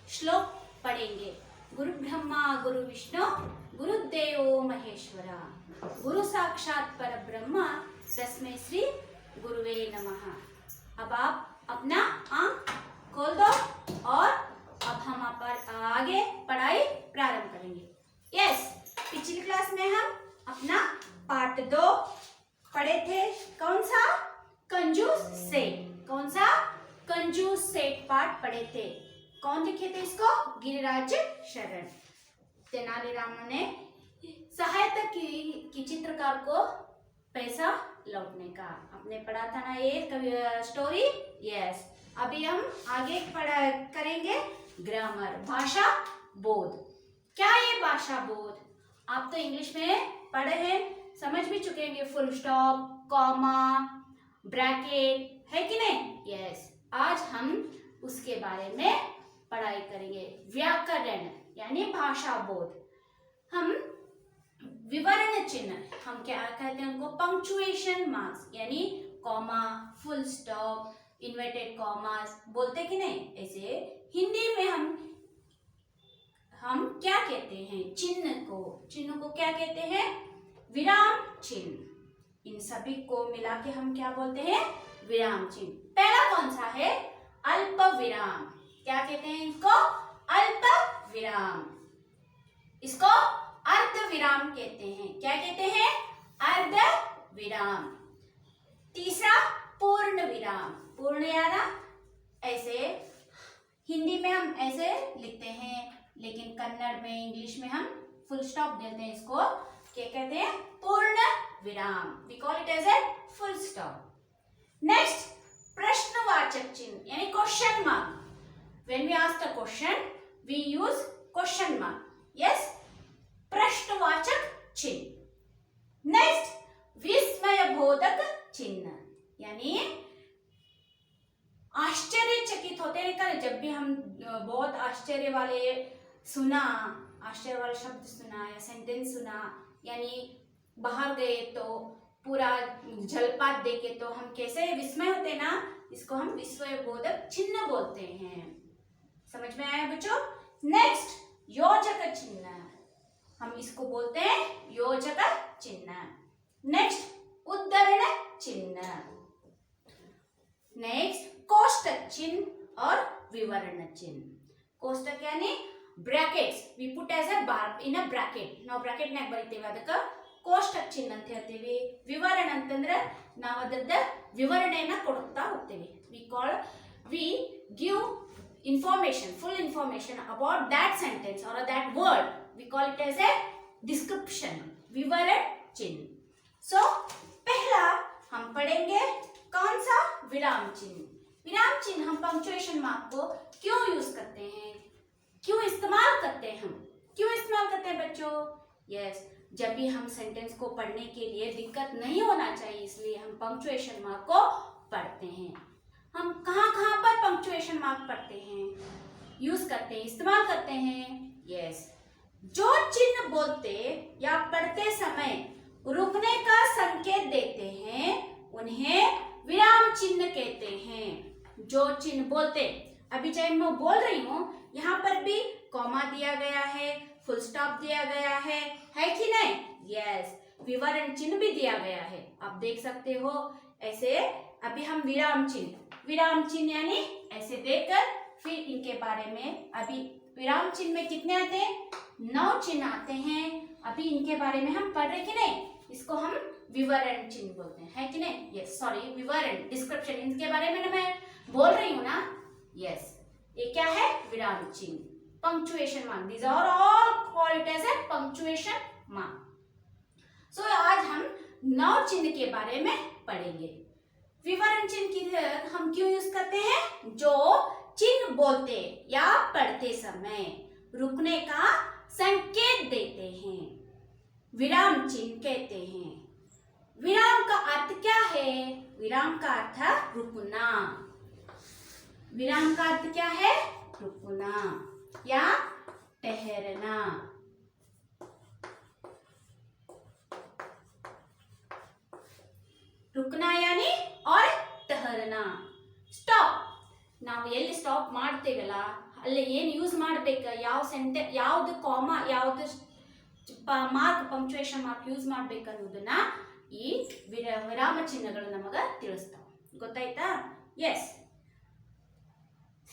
श्लोक पढ़ेंगे। गुरु ब्रह्मा गुरु विष्णु गुरुदेवो महेश्वरा, गुरु साक्षात परब्रह्म तस्मै श्री गुरुवे नमः। अब आप अपना आंख खोल दो और अब हम आगे पढ़ाई प्रारंभ करेंगे। यस, पिछली क्लास में हम अपना पार्ट 2 पढ़े थे। कौन सा? कंजूस सेठ। कौन सा? कंजूस सेठ पार्ट पढ़े थे। कौन लिखे थे इसको? गिरिराज शरण। तेनालीराम ने सहायता की चित्रकार को पैसा लौटने का। आपने पढ़ा था ना ये स्टोरी? यस। अभी हम आगे करेंगे ग्रामर, भाषा बोध। क्या ये भाषा बोध? आप तो इंग्लिश में पढ़े हैं, समझ भी चुके हैं। फुल स्टॉप, कॉमा, ब्रैकेट है कि नहीं? यस। आज हम उसके बारे में पढ़ाई करेंगे। व्याकरण यानी भाषा बोध। हम विवरण चिन्ह, हम क्या कहते हैं उनको? पंक्चुएशन मार्क्स, यानी comma, full stop, inverted commas बोलते कि नहीं? ऐसे हिंदी में हम क्या कहते हैं? चिन्ह को क्या कहते हैं? विराम चिन्ह। इन सभी को मिला के हम क्या बोलते हैं? विराम चिन्ह। पहला कौन सा है? अल्प विराम। क्या कहते हैं इसको? अल्प विराम। इसको अर्ध विराम कहते हैं। क्या कहते हैं? अर्ध विराम। तीसरा पूर्ण विराम। पूर्ण यारा ऐसे हिंदी में हम ऐसे लिखते हैं, लेकिन कन्नड़ में, इंग्लिश में हम फुल स्टॉप देते हैं। इसको क्या कहते हैं? पूर्ण विराम। We call it as a full stop. Next, प्रश्नवाचक चिन्ह यानी question mark. When we ask a question, we use question mark. Yes, प्रश्नवाचक चिन्ह। नेक्स्ट, विस्मयबोधक चिन्ह यानी आश्चर्यचकित होते हैं। जब भी हम बहुत आश्चर्य वाले शब्द सुना या सेंटेंस सुना, यानी बाहर गए तो पूरा जलपात देखे तो हम कैसे विस्मय होते ना, इसको हम विस्मयबोधक चिन्ह बोलते हैं। समझ में आया बच्चों? नेक्स्ट, योजक चिन्ह। हम इसको बोलते हैं योजक चिन्ह। नेक्स्ट, उद्धरण चिन्ह। नेक्स्ट, कोष्टक चिन्ह और विवरण चिन्ह। कोष्टक यानी brackets, we put as a bar in a bracket. ನಾವು ಬ್ರಾಕೆಟ್ ನಾಗ ಬರಿತೇವೆ, ಅದಕ್ಕೆ ಕೋಷ್ಟಕ ಚಿಹ್ನೆ ಅಂತ ಹೇಳ್ತೀವಿ. ವಿವರಣ ಅಂತಂದ್ರೆ ನಾವು ಅದರದ ವಿವರಣೆಯನ್ನ ಕೊಡುತ್ತಾ ಹೋಗ್ತೇವೆ. we give information, full information about that sentence or that word. We call it as a description, विवरण चिन्ह. So पहला हम पढ़ेंगे कौन सा? विराम चिन्ह। विराम चिन्ह हम पंक्चुएशन मार्क को क्यों यूज करते हैं, क्यों इस्तेमाल करते हैं? हम क्यों इस्तेमाल करते हैं बच्चों? यस, जब भी हम सेंटेंस को पढ़ने के लिए दिक्कत नहीं होना चाहिए, इसलिए हम पंक्चुएशन मार्क को पढ़ते हैं। हम कहाँ कहाँ पर पंक्चुएशन मार्क पढ़ते हैं, यूज करते हैं, इस्तेमाल करते हैं? यस, जो चिन्ह बोलते या पढ़ते समय रुकने का संकेत देते हैं उन्हें विराम चिन्ह कहते हैं। जो चिन्ह बोलते, अभी चाहे मैं बोल रही हूँ, यहाँ पर भी कॉमा दिया गया है, फुल स्टॉप दिया गया है कि नहीं? यस, विवरण चिन्ह भी दिया गया है, आप देख सकते हो। ऐसे अभी हम विराम चिन्ह यानी ऐसे देखकर फिर इनके बारे में, अभी विराम चिन्ह में कितने आते हैं? 9 चिन्ह आते हैं। अभी इनके बारे में हम पढ़ रहे कि नहीं? इसको हम विवरण चिन्ह बोलते हैं, है कि नहीं? यस, सॉरी, विवरण, डिस्क्रिप्शन, इनके बारे में मैं बोल रही हूँ ना। यस, ये क्या है? विराम चिन्ह, punctuation mark. These are all called it as a punctuation mark. So आज हम 9 चिन्ह के बारे में पढ़ेंगे। विवरण चिन्ह की हम क्यों यूज करते हैं? जो चिन्ह बोलते या पढ़ते समय रुकने का संकेत देते हैं, विराम चिन्ह कहते हैं। विराम का अर्थ क्या है? विराम का अर्थ है रुकना। विराम का अर्थ क्या है? रुकना या ठहरना। रुकना यानी और ठहरना। स्टॉप, ನಾವು ಎಲ್ಲಿ ಸ್ಟಾಪ್ ಮಾಡ್ತೇವಲ್ಲ ಅಲ್ಲಿ ಏನು ಯೂಸ್ ಮಾಡಬೇಕು, ಯಾವ್ದು ಕಾಮಾ, ಯಾವ್ದು ಮಾರ್ಕ್, ಪಂಕ್ಚುಯೇಷನ್ ಮಾರ್ಕ್ ಯೂಸ್ ಮಾಡ್ಬೇಕು ಅನ್ನೋದನ್ನ ಈ ವಿರಾಮ ಚಿಹ್ನೆಗಳು ನಮಗ ತಿಳಿಸ್ತಾವ. ಗೊತ್ತಾಯ್ತಾ? ಎಸ್.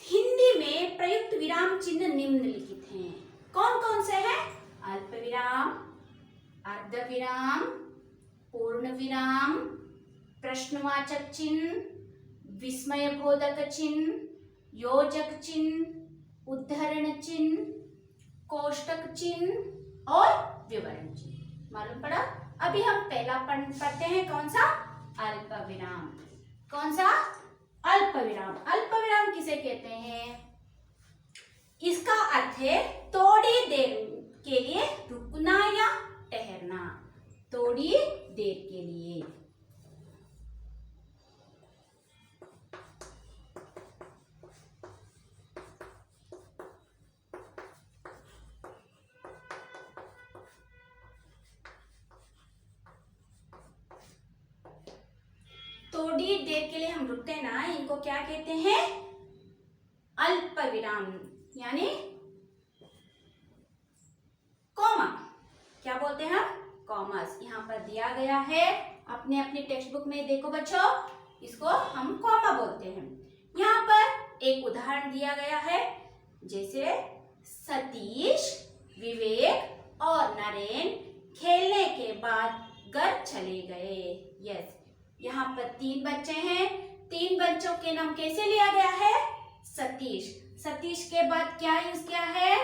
हिंदी में प्रयुक्त विराम चिन्ह निम्नलिखित हैं. कौन कौन से हैं? अल्प विराम, अर्ध विराम, पूर्ण विराम, प्रश्नवाचक चिन्ह, विस्मयबोधक चिन्ह, योजक चिन्ह, उद्धरण चिन्ह, कोष्टक चिन्ह और विवरण चिन्ह. मालूम पड़ा? अभी हम पहला पढ़ते हैं. कौन सा? अल्प विराम. कौन सा? अल्प विराम. अल्प विराम किसे कहते हैं? इसका अर्थ है थोड़ी देर के लिए रुकना या ठहरना. थोड़ी देर के लिए. थोड़ी देर के लिए हम रुकते हैं ना, इनको क्या कहते हैं? अल्प विराम, यानी कॉमा. क्या बोलते हैं हम? कॉमर्स. यहाँ पर दिया गया है, अपने अपनी टेक्स्ट बुक में देखो बच्चों, इसको हम कॉमा बोलते हैं. यहाँ पर एक उदाहरण दिया गया है, जैसे सतीश, विवेक और नरेन खेलने के बाद घर चले गए. यस, यहाँ पर 3 बच्चे हैं. 3 बच्चों के नाम कैसे लिया गया है? सतीश. सतीश के बाद क्या यूज किया है?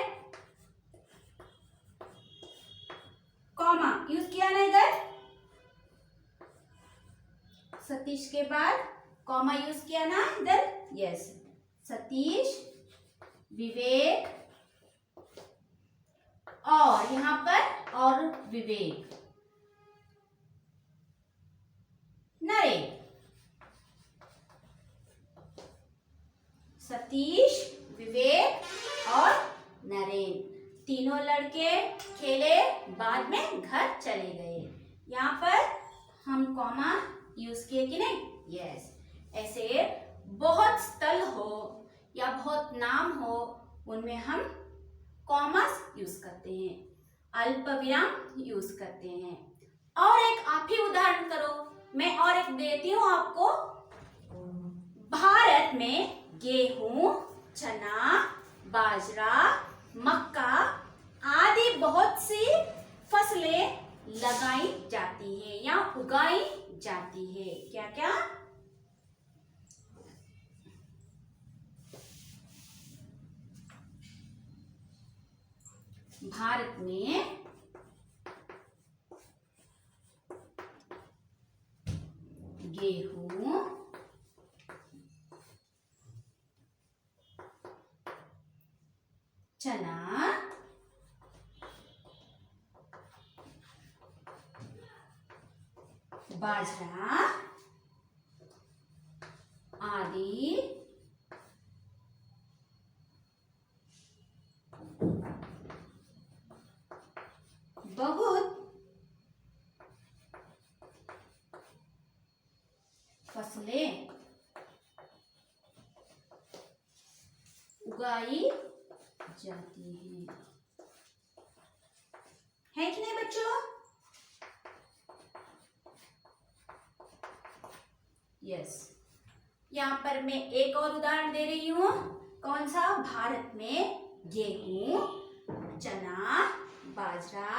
कॉमा यूज किया ना इधर. सतीश के बाद कॉमा यूज किया ना इधर. यस, सतीश, विवेक और यहाँ पर और विवेक, नरेन. सतीश, विवेक और नरेन, तीनों लड़के खेले, बाद में घर चले गए. यहाँ पर हम कॉमा यूज किए कि नहीं? यस. ऐसे बहुत स्थल हो या बहुत नाम हो, उनमें हम कॉमास यूज करते हैं, अल्प विराम यूज करते हैं. और एक आप ही उदाहरण करो. मैं और एक देती हूं आपको. भारत में गेहूं, चना, बाजरा, मक्का आदि बहुत सी फसलें लगाई जाती है या उगाई जाती है. क्या क्या? भारत में गेहूं, चना, बाजरा आदि बहुत फसलें उगाई जाती है कि नहीं बच्चों? यस. यहाँ पर मैं एक और उदाहरण दे रही हूँ. कौन सा? भारत में गेहूं, चना, बाजरा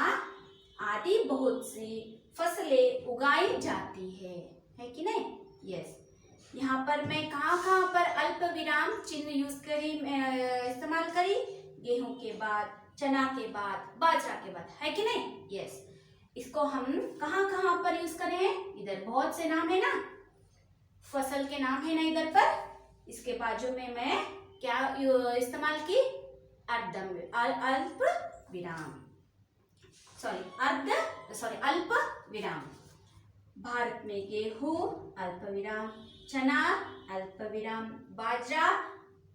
आदि बहुत सी फसलें उगाई जाती है कि नहीं? यस. यहाँ पर मैं कहाँ पर अल्प विराम चिन्ह यूज करी, इस्तेमाल करी? गेहूं के बाद, चना के बाद, बाजरा के बाद, है कि नहीं? यस. इसको हम कहाँ पर यूज करें? इधर बहुत से नाम है ना, फसल के नाम है ना इधर पर. इसके बाजू में मैं क्या इस्तेमाल की? अल्प विराम, अल्प विराम. भारत में गेहूं, अल्प विराम, चना, अल्प विराम, बाजरा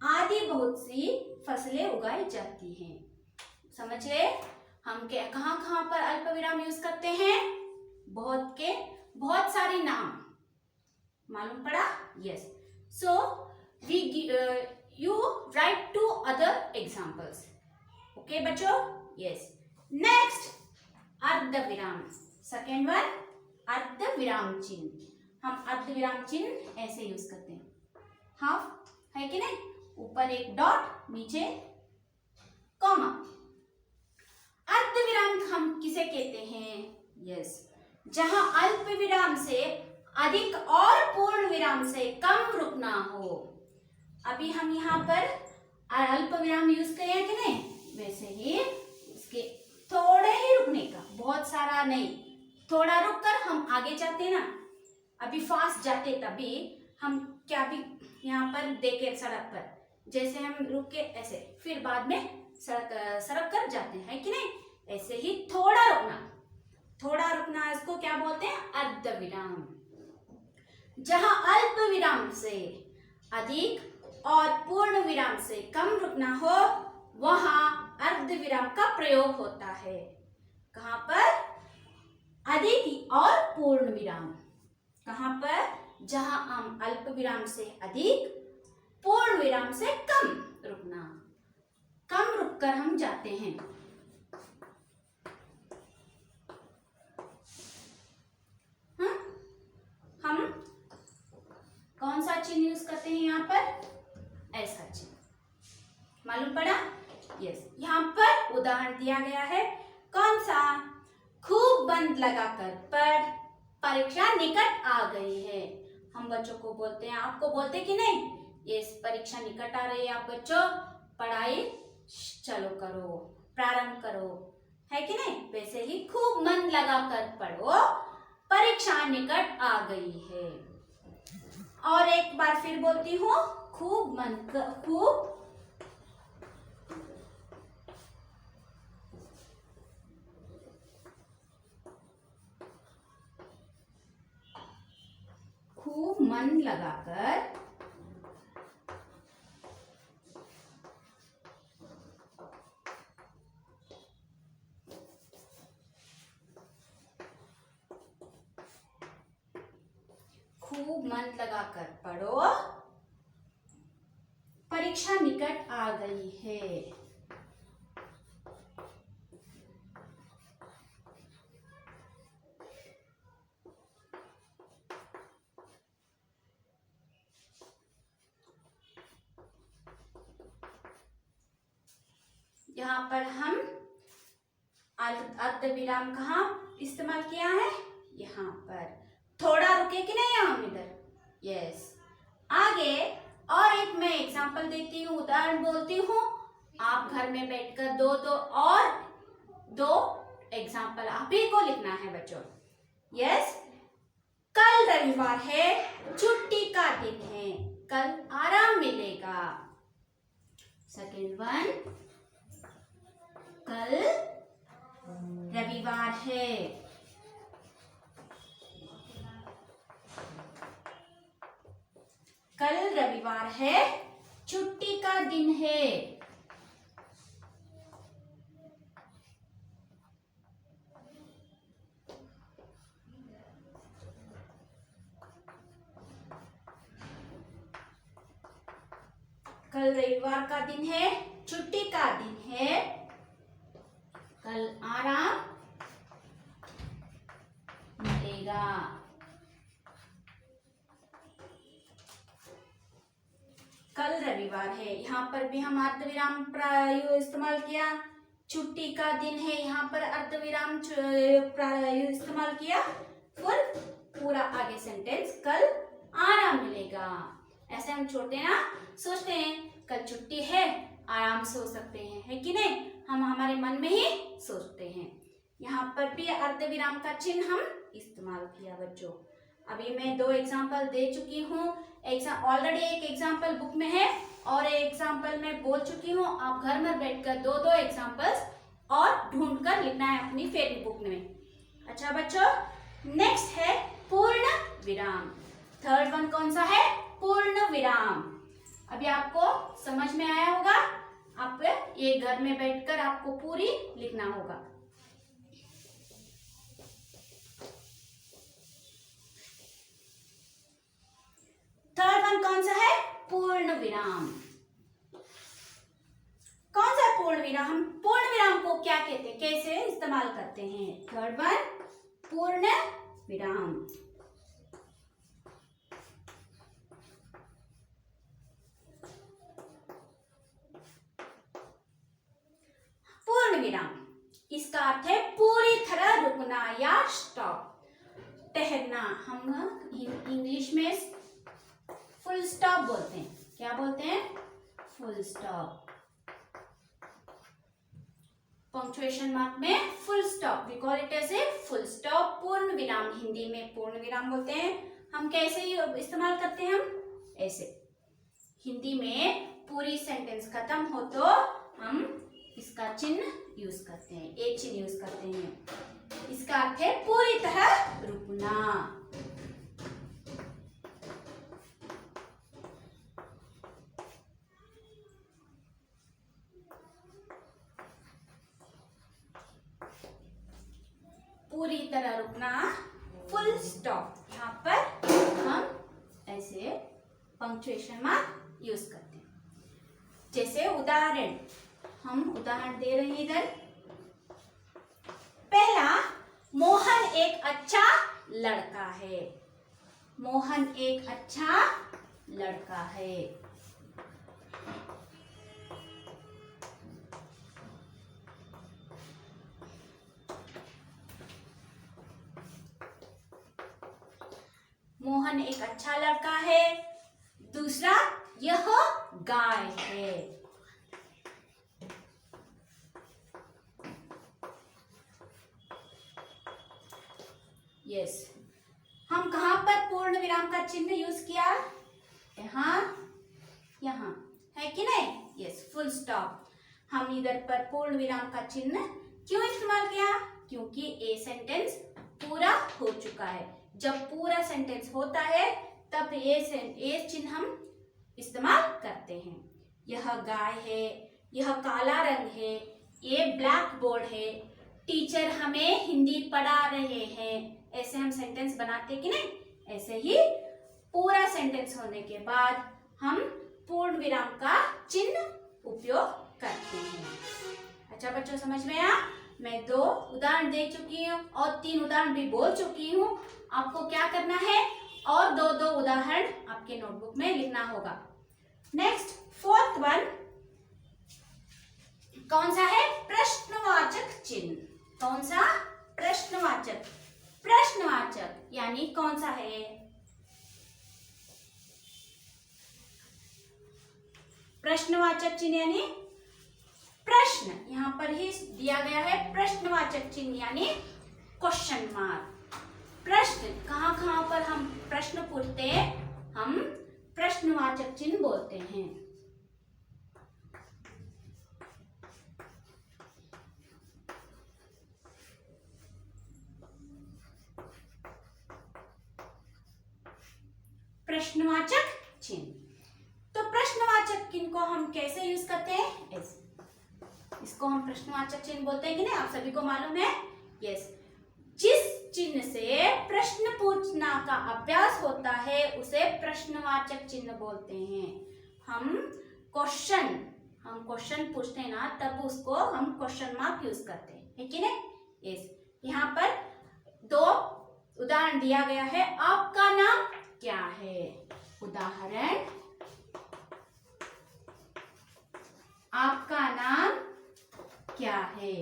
आदि बहुत सी फसलें उगाई जाती हैं. समझ गए? हम कहाँ पर अल्प विराम यूज करते हैं? बहुत सारी नाम. मालूम पड़ा? Yes. So we you write two other examples. Okay बच्चों? Yes. Next, अर्ध विराम. Second one, अर्ध विराम चिन्ह. हम अर्ध विराम चिन्ह ऐसे यूज करते हैं. हाफ है कि नहीं? ऊपर एक डॉट, नीचे कॉमा. अर्ध विराम हम किसे कहते हैं? यस, जहां अल्प विराम से अधिक और पूर्ण विराम से कम रुकना हो. अभी हम यहाँ पर अल्प विराम यूज करें कि नहीं, वैसे ही उसके थोड़े ही रुकने का, बहुत सारा नहीं, थोड़ा रुक कर हम आगे जाते ना. अभी फास्ट जाते तभी हम क्या भी यहाँ पर देखे सड़क पर, जैसे हम रुक के ऐसे फिर बाद में सड़क कर जाते हैं कि नहीं, ऐसे ही थोड़ा रुकना इसको क्या बोलते हैं? अर्ध विराम. जहां अल्प विराम से अधिक और पूर्ण विराम से कम रुकना हो वहां अर्ध विराम का प्रयोग होता है. कहां पर? अधिक और पूर्ण विराम. कहां पर? जहां हम अल्प विराम से अधिक, पूर्ण विराम से कम रुकना, कम रुककर हम जाते हैं. हम कौन सा चिन्ह यूज करते हैं यहाँ पर? ऐसा चिन्ह. मालूम पड़ा? यस. यहाँ पर उदाहरण दिया गया है. कौन सा? खूब बंद लगाकर पढ़, परीक्षा निकट आ गई है. हम बच्चों को बोलते हैं, आपको बोलते कि नहीं, यस परीक्षा निकट आ रही है, आप बच्चों पढ़ाई चलो करो, प्रारंभ करो, है कि नहीं. वैसे ही खूब मन लगाकर पढ़ो, परीक्षा निकट आ गई है. और एक बार फिर बोलती हूँ, खूब मन लगाकर पढ़ो, परीक्षा निकट आ गई है. यहाँ पर हम अर्ध विराम कहाँ इस्तेमाल किया है? यहाँ पर. थोड़ा रुके कि नहीं हम इधर? यस. आगे और एक मैं एग्जांपल देती हूँ, उदाहरण बोलती हूँ. आप घर में बैठकर दो एग्जांपल आप ही को लिखना है बच्चों. यस. कल रविवार है, छुट्टी का दिन है, कल आराम मिलेगा. सेकेंड वन, कल रविवार है, कल रविवार है, छुट्टी का दिन है. कल रविवार का दिन है, छुट्टी का दिन है, कल आराम मिलेगा. कल रविवार है, यहाँ पर भी हम अर्धविराम इस्तेमाल किया. छुट्टी का दिन है, यहाँ पर अर्धविराम इस्तेमाल किया. फिर पूरा आगे सेंटेंस, कल आराम मिलेगा. ऐसे हम छोटे ना सोचते हैं, कल छुट्टी है, आराम से सो सकते हैं, है कि नहीं. हम हमारे मन में ही सोचते हैं. यहाँ पर भी अर्धविराम का चिन्ह हम इस्तेमाल किया बच्चों. अभी मैं 2 एग्जाम्पल दे चुकी हूँ. ऑलरेडी एक एग्जाम्पल बुक में है और एक एग्जाम्पल मैं बोल चुकी हूँ. आप घर में बैठकर 2 एग्जाम्पल्स और ढूंढ कर लिखना है अपनी फेवरेट बुक में. अच्छा बच्चों, नेक्स्ट है पूर्ण विराम. थर्ड वन कौन सा है? पूर्ण विराम. अभी आपको समझ में आया होगा. आप ये घर में बैठकर आपको पूरी लिखना होगा. थर्ड वन कौन सा है? पूर्ण विराम. कौन सा पूर्ण विराम? हम पूर्ण विराम को क्या कहते हैं, कैसे इस्तेमाल करते हैं? थर्ड वन, पूर्ण विराम। पूर्ण विराम इसका अर्थ है पूरी तरह रुकना या स्टॉप, ठहरना। हम इंग्लिश में फुल स्टॉप बोलते हैं। क्या बोलते हैं? Full stop. पंक्चुएशन मार्क में full stop, we call it as a full stop. पूर्ण विराम हिंदी में पूर्ण विराम बोलते हैं। हम कैसे इस्तेमाल करते हैं? हम ऐसे, हिंदी में पूरी सेंटेंस खत्म हो तो हम इसका चिन्ह यूज करते हैं, एक चिन्ह यूज करते हैं। इसका अर्थ है पूरी तरह रुकना। पूरी तरह रुकना, फुल स्टॉप। यहाँ पर हम ऐसे पंक्चुएशन मार्क यूज करते हैं। जैसे उदाहरण, हम उदाहरण दे रहे हैं इधर। पहला, मोहन एक अच्छा लड़का है। मोहन एक अच्छा लड़का है। मोहन एक अच्छा लड़का है। दूसरा, यह गाय है। यस, हम कहां पर पूर्ण विराम का चिन्ह यूज किया? यहाँ, यहाँ है कि नहीं? Yes, full stop. हम इधर पर पूर्ण विराम का चिन्ह क्यों इस्तेमाल किया? क्योंकि ए सेंटेंस पूरा हो चुका है। जब पूरा सेंटेंस होता है तब ए चिन्ह हम इस्तेमाल करते हैं। यह गाय है, यह काला रंग है, ये ब्लैक बोर्ड है, टीचर हमें हिंदी पढ़ा रहे हैं। ऐसे हम सेंटेंस बनाते कि नहीं? ऐसे ही पूरा सेंटेंस होने के बाद हम पूर्ण विराम का चिन्ह उपयोग करते हैं। अच्छा बच्चों, समझ में आया? मैं 2 उदाहरण दे चुकी हूँ और 3 उदाहरण भी बोल चुकी हूँ। आपको क्या करना है? और 2 उदाहरण आपके नोटबुक में लिखना होगा। नेक्स्ट, फोर्थ वन कौन सा है? प्रश्नवाचक चिन्ह। कौन सा? प्रश्नवाचक। प्रश्नवाचक यानी कौन सा है? प्रश्नवाचक चिन्ह यानी प्रश्न, यहां पर ही दिया गया है प्रश्नवाचक चिन्ह यानी क्वेश्चन मार्क। प्रश्न, कहां कहां पर हम प्रश्न पूछते हैं हम प्रश्नवाचक चिन्ह बोलते हैं। प्रश्नवाचक चिन्ह, तो प्रश्नवाचक चिन्ह को हम कैसे यूज करते हैं? ऐसे, इसको हम प्रश्नवाचक चिन्ह बोलते हैं कि नहीं? आप सभी को मालूम है। यस, जिस चिन्ह से प्रश्न पूछना का अभ्यास होता है उसे प्रश्नवाचक चिन्ह बोलते हैं। हम क्वेश्चन पूछते हैं ना, तब उसको हम क्वेश्चन मार्क यूज करते हैं, है कि नहीं? यस, यहाँ पर 2 उदाहरण दिया गया है। आपका नाम क्या है? उदाहरण, आपका नाम क्या है?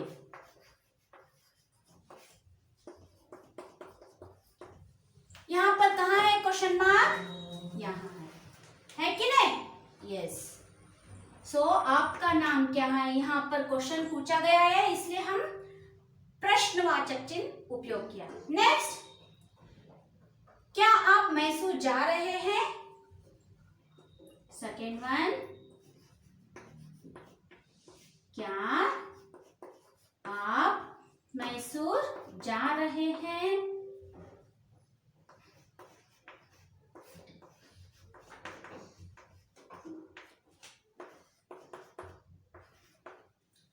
यहां पर कहां है क्वेश्चन मार्क? यहां है कि नहीं? यस, सो आपका नाम क्या है? यहां पर क्वेश्चन पूछा गया है, इसलिए हम प्रश्नवाचक चिन्ह उपयोग किया। नेक्स्ट, क्या आप मैसूर जा रहे हैं? सेकेंड वन, क्या आप मैसूर जा रहे हैं?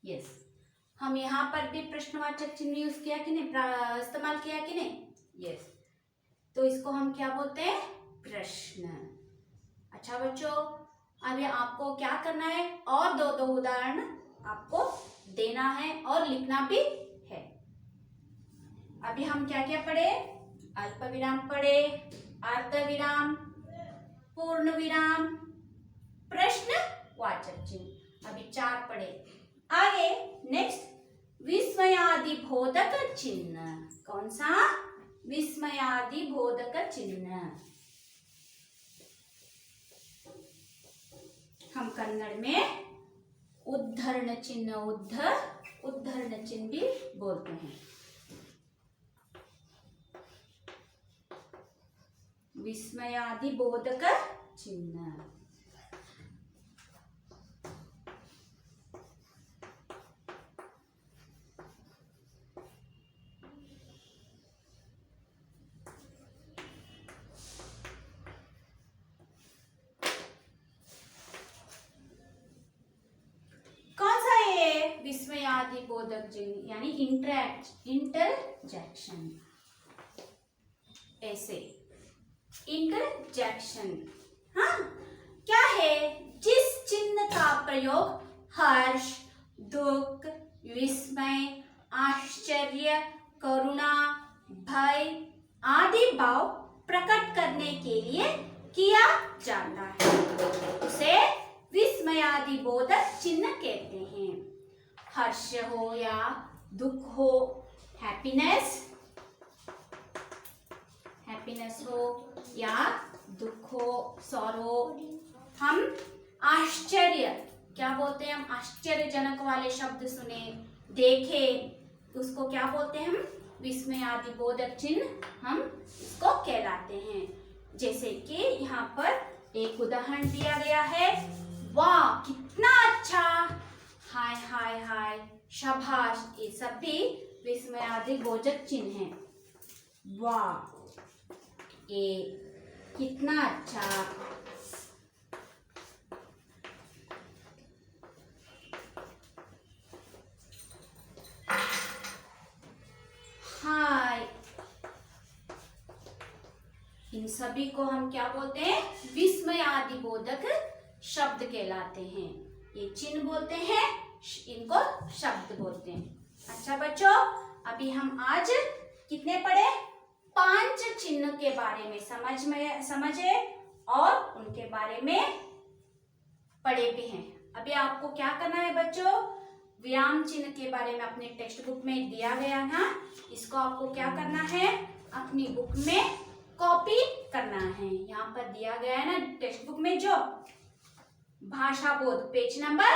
यस, हम यहाँ पर भी प्रश्नवाचक चिन्ह यूज किया कि नहीं, इस्तेमाल किया कि नहीं? यस, तो इसको हम क्या बोलते हैं? प्रश्न। अच्छा बच्चों, अभी आपको क्या करना है? और 2 उदाहरण आपको देना है और लिखना भी है। अभी हम क्या क्या पढ़े? अल्प विराम पढ़े, अर्ध विराम, पूर्ण विराम, प्रश्नवाचक चिन्ह, अभी 4 पढ़े। आगे नेक्स्ट विस्मयादि बोधक चिन्ह। कौन सा? विस्मयादि बोधक चिन्ह। हम कन्नड़ में उद्धरण चिन्ह, उद्धरण चिन्ह भी बोलते हैं। विस्मयादि बोधक चिन्ह। विस्मयादि बोधक चिन्ह यानी इंटरजेक्शन। ऐसे इंटरजेक्शन, हाँ, क्या है? जिस चिन्ह का प्रयोग हर्ष, दुख, विस्मय, आश्चर्य, करुणा, भय आदि भाव प्रकट करने के लिए किया जाता है उसे विस्मयादि बोधक चिन्ह कहते हैं। हर्ष हो या दुख हो, हैप्पीनेस हो या दुख हो, सॉरो। हम आश्चर्य, क्या बोलते हैं? हम आश्चर्यजनक वाले शब्द सुने, देखे, उसको क्या बोलते हैं? हम विस्मयादि बोधक चिन्ह हम इसको कहलाते हैं। जैसे कि यहाँ पर एक उदाहरण दिया गया है, वाह कितना अच्छा, हाय हाय हाय, शाबाश, ये सब भी विस्मयादि बोधक चिन्ह हैं। वाह, ये कितना अच्छा, हाय, इन सभी को हम क्या बोलते हैं? विस्मयादि बोधक शब्द कहलाते हैं। ये चिन्ह बोलते हैं, इनको शब्द बोलते हैं। अच्छा बच्चों, अभी हम आज कितने पढ़े? 5 चिन्ह के बारे में समझे और उनके बारे में पढ़े भी हैं। अभी आपको क्या करना है बच्चों? विराम चिन्ह के बारे में अपने टेक्स्ट बुक में दिया गया ना, इसको आपको क्या करना है? अपनी बुक में कॉपी करना है। यहाँ पर दिया गया है ना टेक्स्ट बुक में, जो भाषा बोध पेज नंबर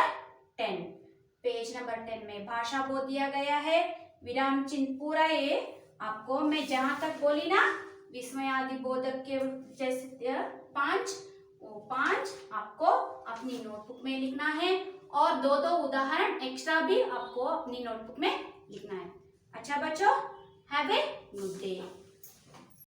10 में भाषा बोध दिया गया है। विराम चिन्ह पूरा ये आपको मैं जहां तक बोली ना, विस्मयादि बोधक के जैसे 5 आपको अपनी नोटबुक में लिखना है और 2 उदाहरण एक्स्ट्रा भी आपको अपनी नोटबुक में लिखना है। अच्छा बच्चों, हैव ए गुड डे।